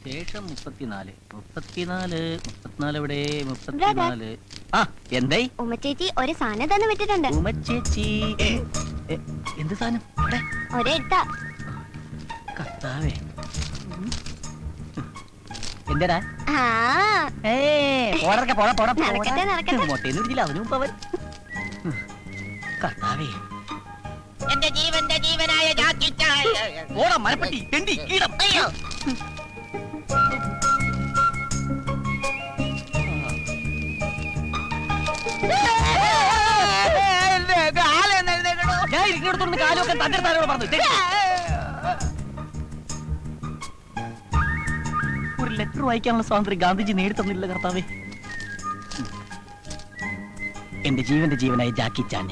ശേഷം 34 എവിടെ? 34. ആ എന്തായി? ഉമ്മച്ചേച്ചി ഒരു സാധനം തന്നെ വിട്ടിട്ടുണ്ട്. ഉമ്മച്ചേച്ചി എന്ത് സാധനം? ഒരെടുത്താ കർത്താവേ, എന്തടാ? മൊട്ടേന്ന് പിടിച്ചില്ല, അതിനു മുമ്പ് അവൻ. കർത്താവേ, എന്റെ ജീവന്റെ ജീവനായ ഓടാ മരപ്പട്ടി, തെണ്ടി, കീടം. ഞാൻ ഇരിക്കുന്നിടത്തോണ്ട് കാലൊക്കെ തന്റെ താരോട് പറഞ്ഞു. ഒരു ലെറ്റർ വായിക്കാനുള്ള സ്വാതന്ത്ര്യം ഗാന്ധിജി നേടിത്തന്നില്ല കർത്താവേ. എന്റെ ജീവന്റെ ജീവനായ ജാക്കി ചാൻ.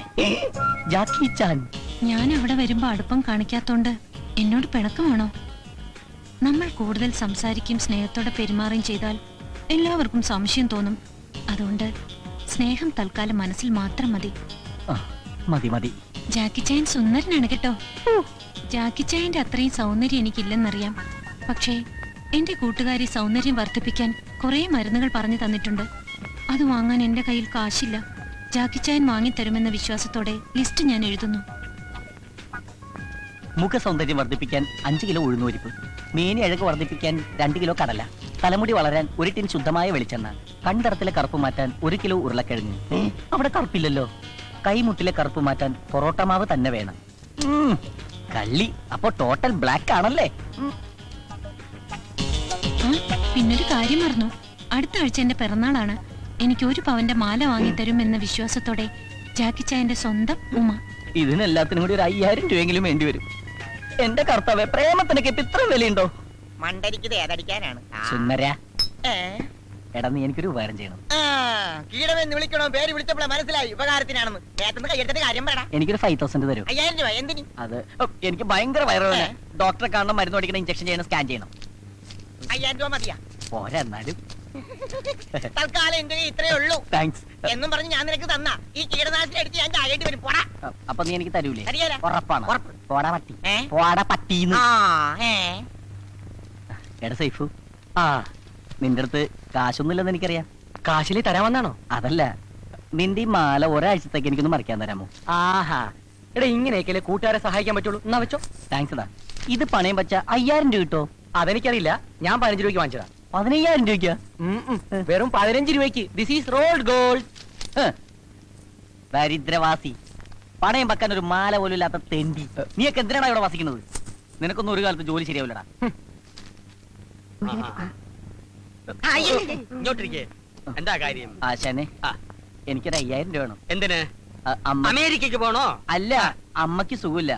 ജാക്കി ചാൻ, ഞാൻ അവിടെ വരുമ്പോ അടുപ്പം കാണിക്കാത്തോണ്ട് എന്നോട് പിണക്കമാണോ? നമ്മൾ കൂടുതൽ സംസാരിക്കും സ്നേഹത്തോടെ പെരുമാറുകയും ചെയ്താൽ എല്ലാവർക്കും സംശയം തോന്നും. അതുകൊണ്ട് സ്നേഹം തൽക്കാലം മനസ്സിൽ മാത്രം മതി. മതി മതി. ജാക്കി ചാൻ സുന്ദരനാണ് കേട്ടോ. ജാക്കി ചായന്റെ അത്രയും സൗന്ദര്യം എനിക്കില്ലെന്നറിയാം. പക്ഷേ എന്റെ കൂട്ടുകാരി സൗന്ദര്യം വർദ്ധിപ്പിക്കാൻ കുറെ മരുന്നുകൾ പറഞ്ഞു തന്നിട്ടുണ്ട്. അത് വാങ്ങാൻ എന്റെ കയ്യിൽ കാശില്ല. ജാക്കി ചായൻ വാങ്ങിത്തരുമെന്ന വിശ്വാസത്തോടെ ലിസ്റ്റ് ഞാൻ എഴുതുന്നു. മുഖ സൗന്ദര്യം വർദ്ധിപ്പിക്കാൻ 5 കിലോ ഉഴുന്നുപരിപ്പ്, മേനി അഴക് വർദ്ധിപ്പിക്കാൻ 2 കിലോ കടല, തലമുടി വളരാൻ 1 ടിൻ ശുദ്ധമായ വെളിച്ചെണ്ണ, കണ്ടറത്തിലെ കറുപ്പ് മാറ്റാൻ 1 കിലോ ഉരുളക്കിഴങ്ങ്. അവിടെ കറുപ്പില്ലല്ലോ. കൈമുട്ടിലെ കറുപ്പ് മാറ്റാൻ പൊറോട്ട മാവ് തന്നെ വേണം. കള്ളി, അപ്പൊ ടോട്ടൽ ബ്ലാക്ക് ആണല്ലേ? പിന്നൊരു കാര്യം മറന്നു. അടുത്ത ആഴ്ച എന്റെ പിറന്നാളാണ്. എനിക്ക് 1 പവന്റെ മാല വാങ്ങിത്തരും എന്ന വിശ്വാസത്തോടെ ജാക്കി ചായന്റെ സ്വന്തം ഉമ്മ. ഇതിനെല്ലാത്തിനും കൂടി 5000 രൂപയെങ്കിലും വേണ്ടി വരും. എന്റെ കർത്താവേ, പ്രേമത്തിനൊക്കെ ഇപ്പൊ ഇത്ര വിലയുണ്ടോ? മണ്ടരിക്കത് ഏതടിക്കാനാണ്? സുന്ദരാ, എടാ നീ എനിക്കൊരു ഉപകാരം ചെയ്യണം. കീടമെന്ന് വിളിക്കണോ? പേര് വിളിച്ചപ്പോഴേ മനസ്സിലായി ഉപകാരത്തിനാണെന്ന്. കയ്യെടുത്തിട്ട് കാര്യം പറയണം. എനിക്കൊരു 5000 തരും. 5000 രൂപ എന്തിന്? അത് എനിക്ക് ഭയങ്കര വയറുവേദന. ഡോക്ടറെ കാണണം, മരുന്ന് പഠിക്കണം, ഇഞ്ചക്ഷൻ ചെയ്യണം, സ്കാൻ ചെയ്യണം. 5000 രൂപ മതിയാ? പോരാ, എന്നാലും തൽക്കാലം എന്റെ ഇത്രേ ഉള്ളൂ. താങ്ക്സ് എന്നും പറഞ്ഞ് ഞാൻ നിനക്ക് തന്ന ഈ കീടനാശിനി അടിച്ച് ഞാൻ ചാകേണ്ടി വരും. പോടാ. അപ്പൊ നീ എനിക്ക് തരൂലേ? തരികേല. ഉറപ്പാണ്? ഉറപ്പ്. പോടാ പട്ടി, പോടാ പട്ടീന്ന്. എടാ സൈഫു, നിന്റെ അടുത്ത് കാശൊന്നുമില്ലെന്ന് എനിക്കറിയാം. കാശിലി തരാൻ വന്നാണോ? അതല്ല, നിന്റെ ഈ മാല ഒരാഴ്ചത്തേക്ക് എനിക്കൊന്ന് മറിക്കാൻ തരാമോ? ആഹാ, എടാ ഇങ്ങനെയൊക്കെ കൂട്ടുകാരെ സഹായിക്കാൻ പറ്റുള്ളൂ. എന്നാ വെച്ചോ. താങ്ക്സ് എടാ. ഇത് പണയം വെച്ച 5000 രൂപ കിട്ടോ? അതെനിക്കറിയില്ല, ഞാൻ 15 രൂപയ്ക്ക് വാങ്ങിച്ചതാ. 15000 രൂപയ്ക്കാ? വെറും 15 രൂപയ്ക്ക്. This is rolled gold. ദരിദ്രവാസി, പണയം വെക്കാൻ ഒരു മാല പോലും ഇല്ലാത്ത തെണ്ടി. നീയൊക്കെ എന്തിനാണ് ഇവിടെ വസിക്കുന്നത്? നിനക്കൊന്നും ഒരു കാലത്ത് ജോലി ശരിയാവില്ലടാ. ഇങ്ങോട്ടിരിക്കേ. എന്താ കാര്യം? ആശാനെ, എനിക്കൊരു 5000 രൂപ വേണം. എന്തിന്? അമേരിക്കക്ക് പോണോ? അല്ല, അമ്മക്ക് സുഖമില്ല.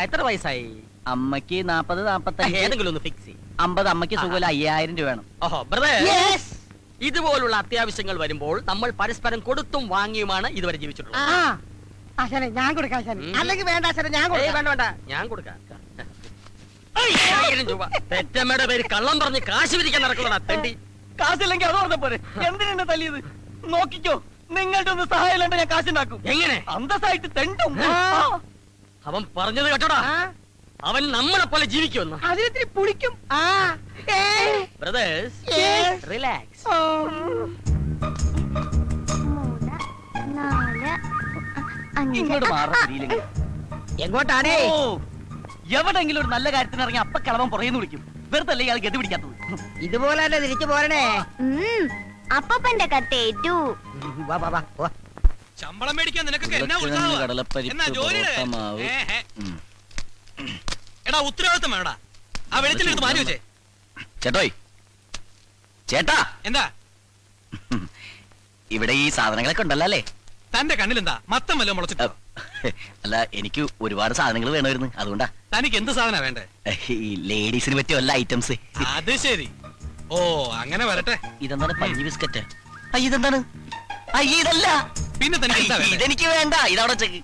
എത്ര വയസ്സായി? അമ്മക്ക് 40, 45. ഏതെങ്കിലും ഒന്ന് ഫിക്സ്. 50. അമ്മക്ക് സുഖമില്ല, 5000 രൂപ വേണം. ഓഹോ ബ്രദർ, ഇതുപോലുള്ള അത്യാവശ്യങ്ങൾ വരുമ്പോൾ നമ്മൾ പരസ്പരം കൊടുത്തും വാങ്ങിയുമാണ് ഇതുവരെ ജീവിച്ചിട്ടുള്ളത്. ഞാൻ കൊടുക്കാം. അല്ലെങ്കിൽ വേണ്ട, ഞാൻ വേണ്ട, ഞാൻ കൊടുക്കാം. 5000 രൂപ. പെറ്റമ്മയുടെ പേര് കള്ളം പറഞ്ഞ് കാശ് പിരിക്കാൻ നടക്കുന്നതാ തെണ്ടി. കാശില്ലെങ്കിൽ അത് പറഞ്ഞ പോരെ, എന്തിനാ തല്ലിയത്? നോക്കിക്കോ, നിങ്ങളുടെ ഒന്ന് സഹായം ഇല്ലാണ്ട് ഞാൻ കാശുണ്ടാക്കും. എങ്ങനെ? അന്തസ്സായിട്ട് തെണ്ടും. അവൻ പറഞ്ഞത് കേട്ടോടാ, അവൻ നമ്മളെ പോലെ ജീവിക്കുമെന്ന്. അതിനെത്തിരി പുളിക്കും. Brothers, relax. 3, 4, 5. ഇങ്ങോട്ട് മാറിയില്ലെങ്കിൽ എങ്ങോട്ടാണേ? എവിടെങ്കിലും ഒരു നല്ല കാര്യത്തിന് ഇറങ്ങി അപ്പ കളവൻ പുറയുന്നു വിളിക്കും. വെറുതെ അല്ലേ ഇയാൾ ഗതി പിടിക്കാത്തത്? ഇതുപോലെ തന്നെ തിരിച്ചു പോരണേ. അപ്പന്റെ കത്തേറ്റു. ശമ്പളം മേടിക്കാൻ നിനക്കൊക്കെ എന്നാ ഉത്സാഹം? എടാ ഉത്തരവാദിത്തം വേണടാ. ആ വെളിച്ചെടുത്ത് മാറി വെച്ചേ. ചേട്ടോയ്, ചേട്ടാ, എന്താ ഇവിടെ ഈ സാധനങ്ങളൊക്കെ ഉണ്ടല്ലോ അല്ലേ? തന്റെ കണ്ണിലെന്താ മത്തം വല്ലതും മുളച്ചിട്ടോ? അല്ല, എനിക്ക് ഒരുപാട് സാധനങ്ങൾ വേണമായിരുന്നു, അതുകൊണ്ടാ. തനിക്ക് എന്ത് സാധന വേണ്ടേ? ഈ ലേഡീസിന് പറ്റിയ വല്ല ഐറ്റംസ്. അത് ശരി. ഓ അങ്ങനെ വരട്ടെ. ഇതെന്താണ്? പഞ്ഞി ബിസ്ക്കറ്റ്. ഇതെന്താണ്? ഇതല്ല. പിന്നെ തനിക്ക് എന്താ വേണ്ടേ? ഇതെനിക്ക് വേണ്ട, ഇതവിടെ ചെക്ക്.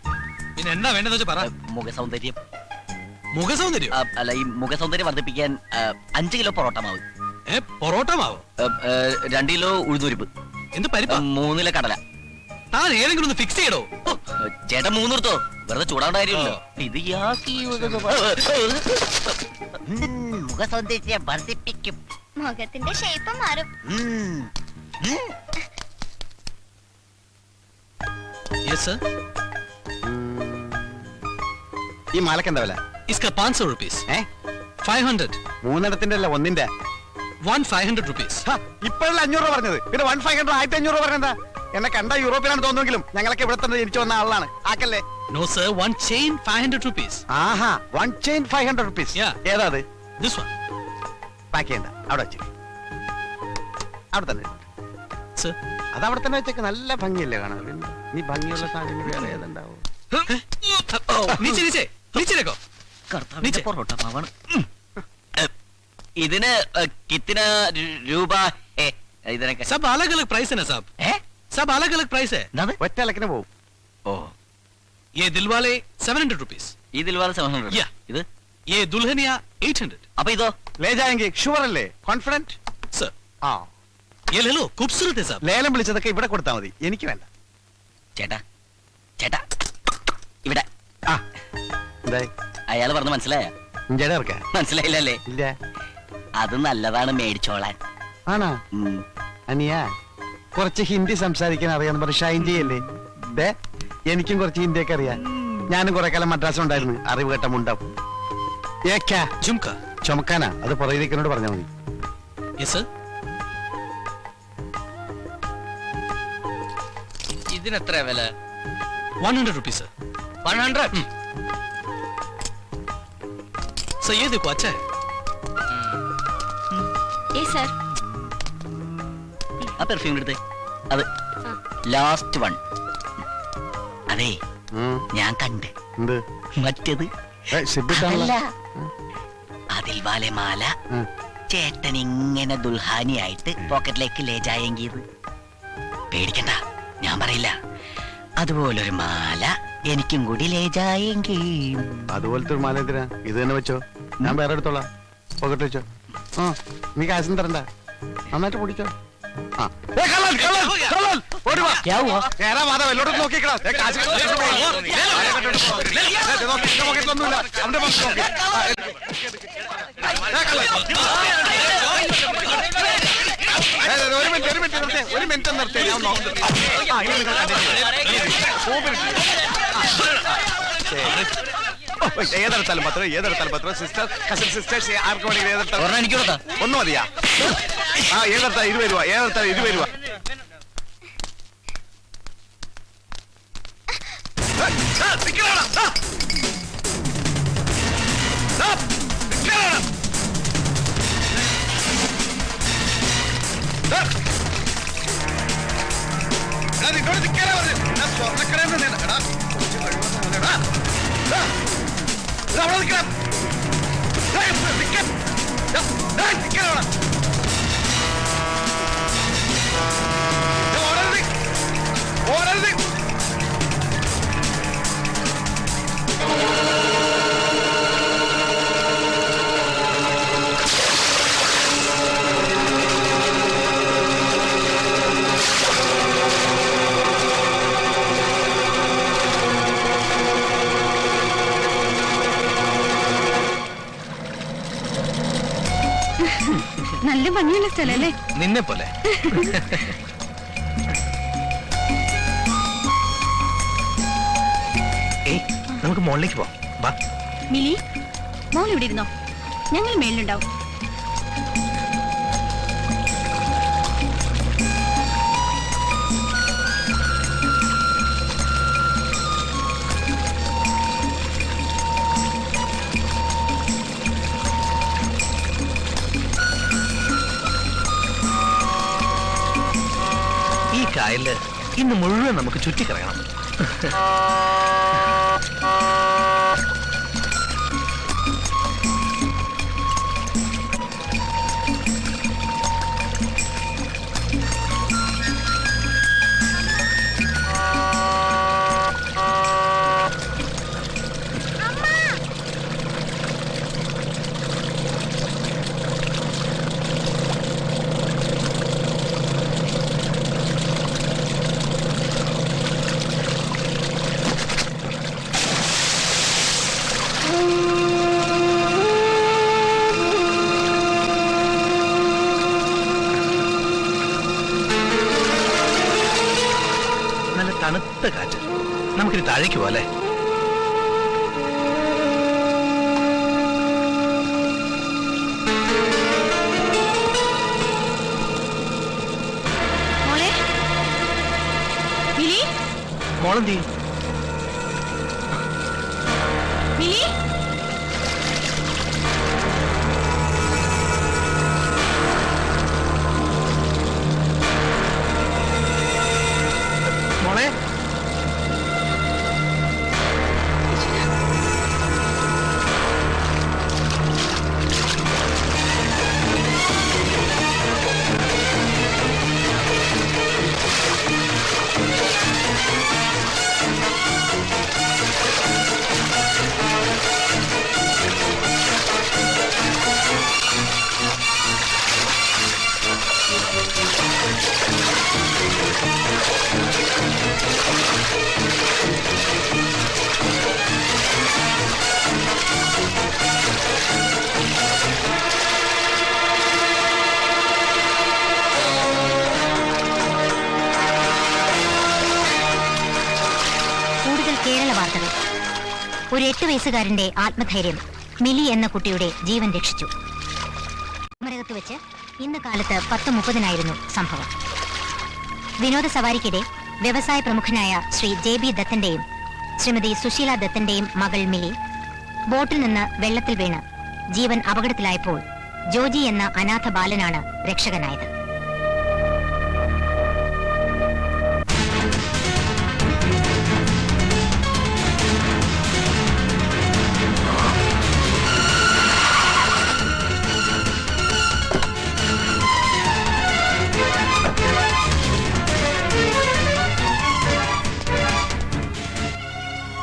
പിന്നെ എന്താ വേണ്ടെന്ന് വെച്ചാ പറ. മുഖസൗന്ദര്യം. മുഖസൗന്ദര്യം? അല്ല, ഈ മുഖസൗന്ദര്യം വർദ്ധിപ്പിക്കാൻ 5 കിലോ പൊറോട്ട മാവ്. പൊറോട്ട മാവോ? 2 കിലോ ഉഴുന്നുപരിപ്പ്. എന്ത് പരിപ്പാ? 3 കിലോ കടല. താൻ ഏതെങ്കിലും ഒന്ന് ഫിക്സ് ചെയ്യടോ. ചേട്ടൻ 3 എടുത്തോ, വെറുതെ ചൂടാവേണ്ട കാര്യമില്ലല്ലോ. ഇത് മുഖസൗന്ദര്യം വർദ്ധിപ്പിക്കും. മുഖത്തിന്റെ ഷേപ്പ് മാറും. Yes, sir. ഈ മാലക്ക് എന്താ വില? इसका 500 rupees. ഏ 500. മൂന്നെണ്ണത്തിന്റെ അല്ല ഒന്നിന്റെ. 500 rupees. ഇപ്പോഴല്ല 500 രൂപ പറഞ്ഞത്, പിന്നെ 1500 1500 രൂപ പറഞ്ഞെന്താ? എന്നെ കണ്ട യൂറോപ്പിലാണ് തോന്നുമെങ്കിലും ഞങ്ങളൊക്കെ ഇവിടെ തന്നെ ജനിച്ചു വന്ന ആളാണ്. ആക്കല്ലേ? No, sir. One chain, 500 rupees. ആഹാ, 1 chain 500 rupees. Yeah. ഏതാ അത്? This one. പാക്ക് ചെയ്യണ്ട, അവിടെ വെച്ച്. അവിടെ തന്നെ. Sir. അത് അവിടെ തന്നെ വെച്ചേക്ക്. നല്ല ഭംഗിയല്ലേ കാണാൻ? പിന്നെ ഈ ഭംഗിയുള്ള സാധനങ്ങൾ വേറെ ഏതുണ്ടാവും? नीचे नीचे नीचे देखो. കർത്താവിന്റെ പൊറോട്ട മാവാണ്. ഇതിന് കിത്തിന രൂപ ഇതിനൊക്കെ सब अलग अलग प्राइस है ना साहब. सब अलग अलग प्राइस है. ഒറ്റ ഇലക്കിന് പോവും. ഓ ये दिलवाले 700 rupees. ഈ ദിൽവാല 700. Yeah. ഇത് ये दुल्हनिया 800. അപ്പൊ ഇതോ ലേജായെങ്കിൽ ഷുവർ അല്ലേ? കോൺഫിഡന്റ്? सर ആ, ये ले लो, खूबसूरत है साहब. ലേലം വിളിച്ചതൊക്കെ ഇവിടെ കൊടുത്താൽ മതി, എനിക്ക് വേണ്ട. ചേട്ടാ ചേട്ടാ ഇവിടെ ആ, എന്തായി? അയാൾ പറഞ്ഞ മനസ്സിലായ? ഇഞ്ചടെ ഇറക്കാ? മനസ്സിലായില്ലല്ലേ? ഇല്ല. അത് നല്ലതാണ് മേടിച്ചോളാൻ. ആണോ? അനിയ കുറച്ച് ഹിന്ദി സംസാരിക്കാൻ അറിയാന്ന് പറഞ്ഞ് ഷൈൻ ചെയ്യല്ലേ? ദേ, എനിക്കും കുറച്ച് ഹിന്ദിയൊക്കെ അറിയാം. ഞാനും കുറെ കാലം മദ്രാസിൽ ഉണ്ടായിരുന്നു. അറിവ് കേട്ട മുണ്ടാവും. ഏക്കാ झुमका. ചുമക്കാനാ? അത് പുറകിലേക്കിനോട് പറഞ്ഞാൽ മതി. Yes sir. ഇതിനെത്ര വില? 100 rupees sir. 100. सर ये देखो, अच्छा है. Yes, sir. ആ പെർഫ്യൂം എടുത്തേ. അത് ലാസ്റ്റ് വൺ. അതെ, ഞാൻ കണ്ട്. എന്ത്? മറ്റേത് സിബിട്ടാണല്ലോ. അല്ല, അതിൽ വാലെ മാല ചേട്ടൻ ഇങ്ങനെ ദുൽഹാനിയായിട്ട് പോക്കറ്റിലേക്ക് ലേജായെങ്കിയത്. പേടിക്കണ്ട, ഞാൻ പറയില്ല. അതുപോലൊരു മാല എനിക്കും കൂടി ലേജായെങ്കിൽ. അതുപോലത്തെ ഒരു മാല എന്തിനാ? ഇത് തന്നെ വെച്ചോ, ഞാൻ വേറെ എടുത്തോളാം. പോക്കറ്റ് വെച്ചോ. ആ, നീ കാശും തരണ്ട, നന്നായിട്ട് പൊടിച്ചോ. ആ. ഏ, കള്ളൻ, കള്ളൻ, കള്ളൻ, ഓടി വാ. ക്യാ ഹുവാ? കേറാ, വാതാ, വെള്ളോട്ട് നോക്കിക്കടാ. ഏ, കാശ് നോക്കി, ഇതിന്റെ പോക്കറ്റിലൊന്നുമില്ല. അവന്റെ പോക്കറ്റ് നോക്കി. ആ, ഏ, കള്ളൻ. ഒരു മിനിറ്റ്, ഒരു മിനിറ്റ് നിർത്തേ, ഒരു മിനിറ്റ് നിർത്തേ. ഞാൻ നോക്കുന്നുണ്ട്. ആ, ഇനി നിങ്ങൾ ഏതെടുത്താലും പത്രം, ഏതെടുത്താലും പത്രം. സിസ്റ്റർ, കസിൻ സിസ്റ്റേഴ്സ്, ആർക്ക് വേണമെങ്കിൽ ഏതെടുത്താലും. ഒരെണ്ണം എനിക്ക് കൊടുത്താ. ഒന്ന് മതിയാ? ആ, ഏതെടുത്താൽ 20 രൂപ, ഏതെടുത്താൽ 20 രൂപ. നിന്നോട് നിൽക്കാനാ പറഞ്ഞത്. ഞാൻ സ്വർണ്ണക്കടയിൽ നിന്ന് എടാ, കുറച്ച് കഴിവൊന്നുമില്ലടാ. അവിടെ നിൽക്കണം. നല്ല ഭംഗിയുള്ള സ്ഥലല്ലേ? നിന്നെ പോലെ. നമുക്ക് മുകളിലേക്ക് പോവാം. വാ. മിലി, മോൾ ഇവിടെ ഇരുന്നോ, ഞങ്ങൾ മേളിലുണ്ടാവും. ഈ കായലില് ഇന്ന് മുഴുവൻ നമുക്ക് ചുറ്റിക്കറങ്ങണം. തണുത്ത കാറ്റ്. നമുക്കിനി താഴേക്ക് പോലെ. മോളെ മിലി, മോളെന്തി? മിലി, മോളെ കൂടുതൽ കേരള വാർത്തകൾ. ഒരു 8 വയസ്സുകാരന്റെ ആത്മധൈര്യം മിലി എന്ന കുട്ടിയുടെ ജീവൻ രക്ഷിച്ചു. കുമരകത്ത് വെച്ച് ഇന്ന് കാലത്ത് 10:30 സംഭവം. വിനോദസവാരിക്കിടെ വ്യവസായ പ്രമുഖനായ ശ്രീ JB ദത്തന്റെയും ശ്രീമതി സുശീല ദത്തന്റെയും മകൾ മിലി ബോട്ടിൽ നിന്ന് വെള്ളത്തിൽ വീണ് ജീവൻ അപകടത്തിലായപ്പോൾ ജോജി എന്ന അനാഥ ബാലനാണ് രക്ഷകനായത്.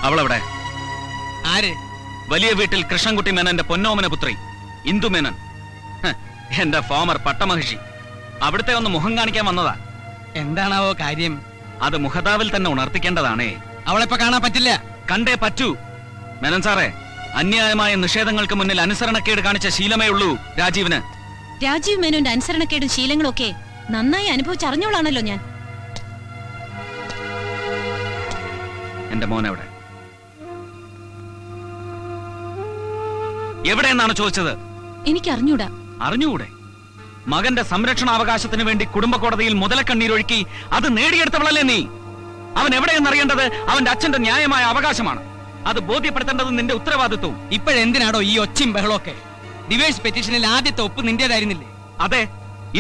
അവളെവിടെ? ആര്? വലിയ വീട്ടിൽ കൃഷ്ണൻകുട്ടി മേനന്റെ പൊന്നോമന പുത്രി ഇന്ദു മേനൻ. എന്റെ ഫോമർ പട്ടമഹിഷി. അവിടുത്തെ ഒന്ന് മുഖം കാണിക്കാൻ വന്നതാ. എന്താണാവോ കാര്യം? അത് മുഖതാവിൽ തന്നെ ഉണർത്തിക്കേണ്ടതാണേ. അവളെപ്പോ കാണാൻ പറ്റില്ല. കണ്ടേ പറ്റൂ. മേനൻ സാറേ, അന്യായമായ നിഷേധങ്ങൾക്ക് മുന്നിൽ അനുസരണക്കേട് കാണിച്ച ശീലമേ ഉള്ളൂ രാജീവിന്. രാജീവ് മേനോന്റെ അനുസരണക്കേടും ശീലങ്ങളും ഒക്കെ നന്നായി അനുഭവിച്ചറിഞ്ഞോളാണല്ലോ ഞാൻ. എന്റെ മോൻ എവിടെ? എവിടെയെന്നാണ് ചോദിച്ചത്? എനിക്കറിഞ്ഞൂടാ. അറിഞ്ഞുകൂടെ? മകന്റെ സംരക്ഷണാവകാശത്തിന് വേണ്ടി കുടുംബ കോടതിയിൽ മുതലക്കണ്ണീരൊഴുക്കി അത് നേടിയെടുത്തവളല്ലേ നീ? അവൻ എവിടെയെന്നറിയേണ്ടത് അവന്റെ അച്ഛന്റെ ന്യായമായ അവകാശമാണ്. അത് ബോധ്യപ്പെടുത്തേണ്ടത് നിന്റെ ഉത്തരവാദിത്വവും. ഇപ്പോഴെന്തിനാടോ ഈ ഒച്ചയും ബഹളമൊക്കെ? ഡിവേഴ്സ് പെറ്റീഷനിൽ ആദ്യത്തെ ഒപ്പ് നിന്റേതായിരുന്നില്ലേ? അതെ,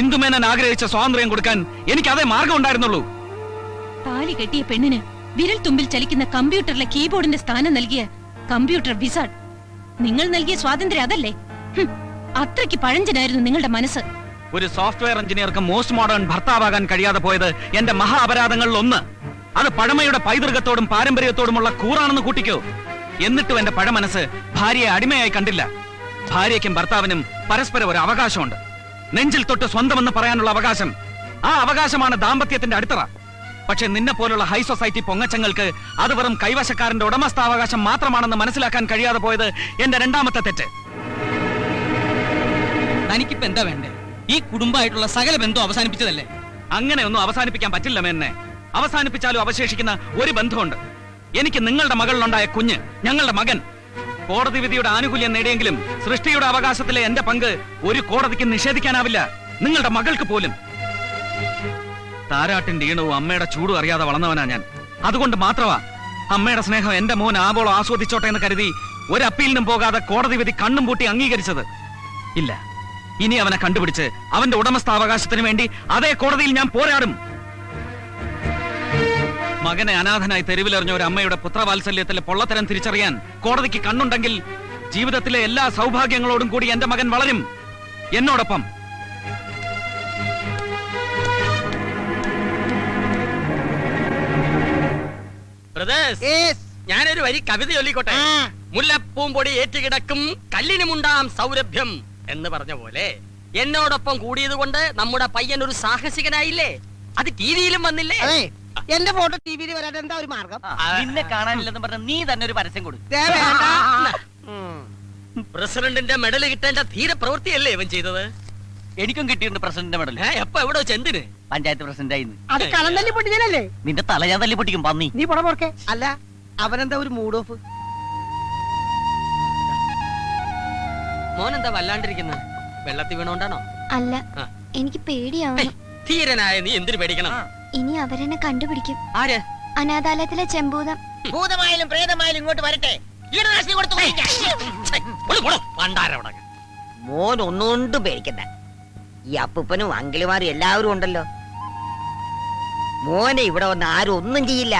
ഇന്ദുമേനൻ ആഗ്രഹിച്ച സ്വാതന്ത്ര്യം കൊടുക്കാൻ എനിക്ക് അതേ മാർഗം ഉണ്ടായിരുന്നുള്ളൂ. താലി കെട്ടിയ പെണ്ണിന് വിരൽ തുമ്പിൽ ചലിക്കുന്ന കമ്പ്യൂട്ടറിലെ കീബോർഡിന്റെ സ്ഥാനം നൽകിയ കമ്പ്യൂട്ടർ വിസാർഡ്. നിങ്ങൾ നൽകിയ സ്വാതന്ത്ര്യം അതല്ലേ? അത്രയ്ക്ക് പഴഞ്ചനായിരുന്നു നിങ്ങളുടെ മനസ്സ്. ഒരു സോഫ്റ്റ്വെയർ എഞ്ചിനീയർക്ക് മോസ്റ്റ് മോഡേൺ ഭർത്താവാകാൻ കഴിയാതെ പോയത് എന്റെ മഹാ അപരാധങ്ങളിൽ ഒന്ന്. അത് പഴമയുടെ പൈതൃകത്തോടും പാരമ്പര്യത്തോടുമുള്ള കൂറാണെന്ന് കൂട്ടിക്കോ. എന്നിട്ടും എന്റെ പഴമനസ് ഭാര്യയെ അടിമയായി കണ്ടില്ല. ഭാര്യയ്ക്കും ഭർത്താവിനും പരസ്പരം ഒരു അവകാശമുണ്ട്. നെഞ്ചിൽ തൊട്ട് സ്വന്തമെന്ന് പറയാനുള്ള അവകാശം. ആ അവകാശമാണ് ദാമ്പത്യത്തിന്റെ അടിത്തറ. പക്ഷെ നിന്നെ പോലുള്ള ഹൈ സൊസൈറ്റി പൊങ്ങച്ചങ്ങൾക്ക് അത് വെറും കൈവശക്കാരന്റെ ഉടമസ്ഥാവകാശം മാത്രമാണെന്ന് മനസ്സിലാക്കാൻ കഴിയാതെ പോയത് എന്റെ രണ്ടാമത്തെ തെറ്റ്. തനിക്കിപ്പോ എന്താ വേണ്ടേ? ഈ കുടുംബമായിട്ടുള്ള സകല ബന്ധം അവസാനിപ്പിച്ചതല്ലേ? അങ്ങനെയൊന്നും അവസാനിപ്പിക്കാൻ പറ്റില്ല മേന്നെ. അവസാനിപ്പിച്ചാലും അവശേഷിക്കുന്ന ഒരു ബന്ധമുണ്ട്. എനിക്ക് നിങ്ങളുടെ മകളിലുണ്ടായ കുഞ്ഞ്, ഞങ്ങളുടെ മകൻ. കോടതി വിധിയുടെ ആനുകൂല്യം നേടിയെങ്കിലും സൃഷ്ടിയുടെ അവകാശത്തിലെ എന്റെ പങ്ക് ഒരു കോടതിക്ക് നിഷേധിക്കാനാവില്ല, നിങ്ങളുടെ മകൾക്ക് പോലും. താരാട്ടിന്റെ ഈണവും അമ്മയുടെ ചൂടും അറിയാതെ വളർന്നവനാ ഞാൻ. അതുകൊണ്ട് മാത്രമാ അമ്മയുടെ സ്നേഹം എന്റെ മോൻ ആവോളം ആസ്വദിച്ചോട്ടെ എന്ന് കരുതി ഒരു അപ്പീലിനും പോകാതെ കോടതി വിധി കണ്ണും പൂട്ടി അംഗീകരിച്ചത്. ഇല്ല, ഇനി അവനെ കണ്ടുപിടിച്ച് അവന്റെ ഉടമസ്ഥാവകാശത്തിന് വേണ്ടി അതേ കോടതിയിൽ ഞാൻ പോരാടും. മകനെ അനാഥനായി തെരുവിലെറിഞ്ഞ ഒരു അമ്മയുടെ പുത്രവാത്സല്യത്തിലെ പൊള്ളത്തരം തിരിച്ചറിയാൻ കോടതിക്ക് കണ്ണുണ്ടെങ്കിൽ ജീവിതത്തിലെ എല്ലാ സൗഭാഗ്യങ്ങളോടും കൂടി എന്റെ മകൻ വളരും എന്നോടൊപ്പം. ഞാനൊരു വരി കവിത ചൊല്ലിക്കോട്ടെ. മുല്ലപ്പൂമ്പൊടി ഏറ്റുകിടക്കും കല്ലിനുമുണ്ടാം സൗരഭ്യം എന്ന് പറഞ്ഞ പോലെ എന്നോടൊപ്പം കൂടിയത് കൊണ്ട് നമ്മുടെ പയ്യൻ ഒരു സാഹസികനായില്ലേ? അത് ടിവിയിലും വന്നില്ലേ? എന്റെ ഫോട്ടോ ടിവിയിൽ വരാൻ എന്താ ഒരു മാർഗം? നിന്നെ കാണാനില്ലെന്ന് പറഞ്ഞ നീ തന്നെ ഒരു പരസ്യം കൊടുക്കും. പ്രസിഡന്റിന്റെ മെഡൽ കിട്ടേണ്ട ധീര പ്രവൃത്തിയല്ലേ ഇവൻ ചെയ്തത്? എനിക്കും കിട്ടിയിട്ടുണ്ട് പ്രസിഡന്റ് മെഡൽ. എപ്പോ എവിടെ വെച്ച് എന്തിന്? പഞ്ചായത്ത് പ്രസിഡന്റ് ആയിരുന്നു. അത് കളം തല്ലി പൊട്ടിച്ചല്ലേ? നിന്റെ തല ഞാൻ തല്ലി പൊട്ടിക്കും പന്നി. നീ പോടാ പോർക്കെ. അല്ല അവനെന്താ ഒരു മൂഡ് ഓഫ്? മോൻ എന്താ വല്ലാണ്ടിരിക്കുന്നത്? വെള്ളത്തിൽ വീണോണ്ടാണോ? അല്ല, ആ. എനിക്ക് പേടിയാവുന്നു. ധീരനായ നീ എന്തിനു പേടിക്കണം? ഇനി അവരെന്നെ കണ്ടുപിടിക്കും. ആര്? അനാഥാലയത്തിലെ ചെമ്പൂതം. ഭൂതമായാലും പ്രേതമായാലും ഇങ്ങോട്ട് വരട്ടെ. കീടനാശിനി കൊടുത്ത് കൊല്ലിക്കാം. പണ്ടാരവിടെ മോൻ ഒന്നുകൊണ്ടും പേടിക്കണ്ട. ഈ അപ്പൂപ്പനും അങ്കിളുമാരും എല്ലാവരും ഉണ്ടല്ലോ. മോനെ ഇവിടെ വന്ന് ആരും ഒന്നും ചെയ്യില്ല.